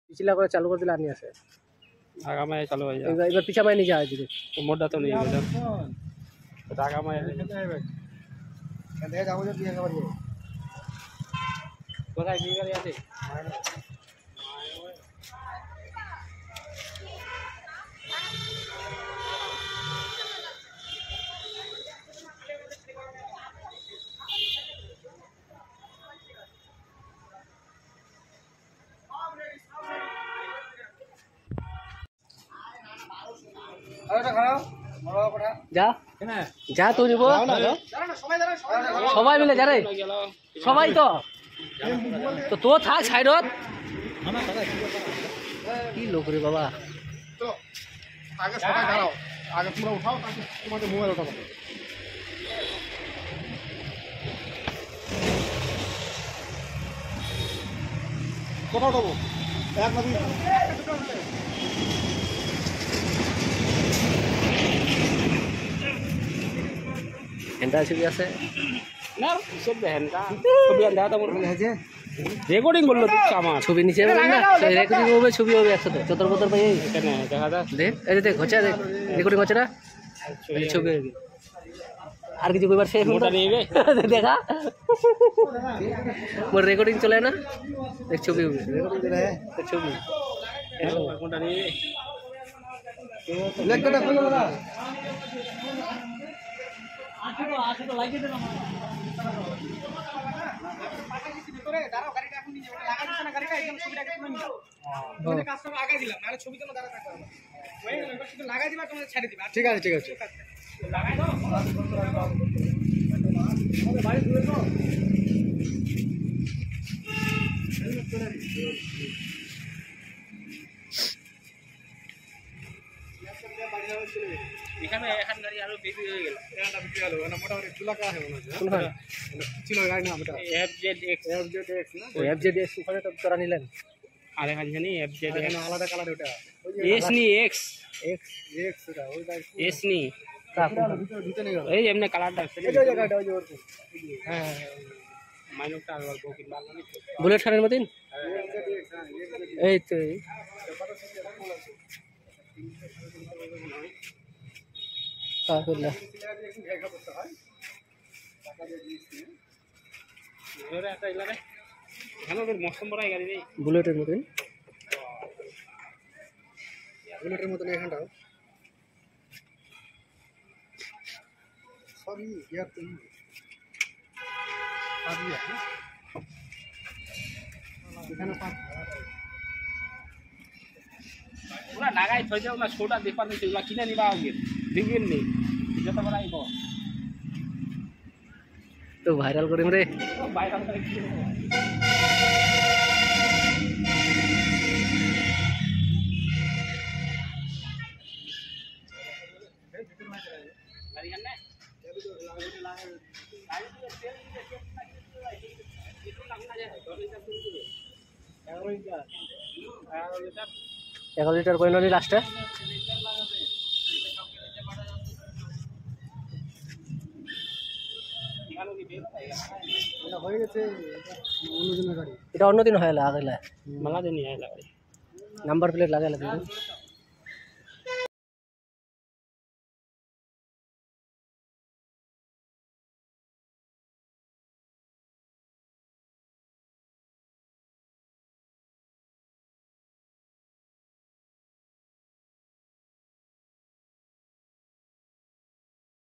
পিছলা করে চালু করে দিলে আর নিয়ে আসে আগামায় চালু হয়ে যায় এবার পিছা মায় নিয়ে যাওয়া যদি তো মোড়টা তো নিয়ে যাবে আগামায় কোথায় কি গাড়ি আছে যা যা তুই নিব সবাই মিলে যা রে সবাই তো তো তো থাক সাইডত কি লোক রে বাবা আগে সবাই দাঁড়াও আগে তোমরা উঠাও তারপর তোমাদের মোবাইল ওঠাবো কোথাও উঠাবো এক না দুই হেনটা ছবি আছে না সব হেনটা ছবি আনতে তো মনে হচ্ছে রেকর্ডিং করলো দেখছ আমার ছবি নিচে বল না রেকর্ডিং হবে ছবি হবে একসাথে চতর বতর ভাই এখানে দেখা যায় দেখ এই যে দেখ হচ্ছে দেখ রেকর্ডিং হচ্ছে না এই ছবি হবে আর কিছু কইবার শেষ মোটা নিয়ে গে দেখা মোর রেকর্ডিং চলে না দেখ ছবি হবে রেকর্ডিং চলে দেখ ছবি মোটা নিয়ে লেখটা খুলে দাদা আসো লাগিয়ে দে না দাঁড়াও গাড়িটা এখন নিয়ে যাও লাগাই দিছ না গাড়িটা একদম ছবিটা একটু নিয়ে নাও ওই কাজটা আগে দিলাম নালে ছবি তো দাঁড়া থাকতে হবে ওই এবার শুধু লাগাই দিবা তোমরা ছেড়ে দিবা ঠিক আছে লাগাই দাও আমাদের বাড়ি দূরে তো এখানে এখন গাড়ি আরো বেশি হয়ে গেল এটা বিক্রি হলো না মোটামুটি তুলাকা আছে মনে হচ্ছে কোন হয় ছিল গাড়ি না এটা FZX না ওই FJDX ওখানে তো তোরা নিলেন আর এখানে জানি FZX এখানে আলাদা কালার ওটা S নি X এক্স এটা ওই গাড়ি S নি কাকু ভিতরে নিয়ে গেল এই এমনি কালারটা আছে এই যে গাড়িটা ওই যে ওরকম হ্যাঁ মাইনরটা আর অল্প কিনবা না বুলেট খানের মতন এই তো এই কাকুল্লা এবারে একটা ইলারে এখানে ওদের মৌসুম বড় গাড়ি নেই বুলেটের মতন বুলেটের মতন এখানটাও সবই ইয়ার তুমি এখানে পুরা লাগাই থই যাও না ছোটা দেপার নিতে ওগুলা কিনে নিবা আগে দিবেন নি যত বড় আইব তো ভাইরাল করিম রে বাইরে করে কি এগারো লিটার কইল নি লাস্টে হয়ে গেছে অন্যজনের গাড়ি এটা অন্যদিন হয় আগেলা মালা দেনি আইলা নাম্বার প্লেট লাগাইলা কিন্তু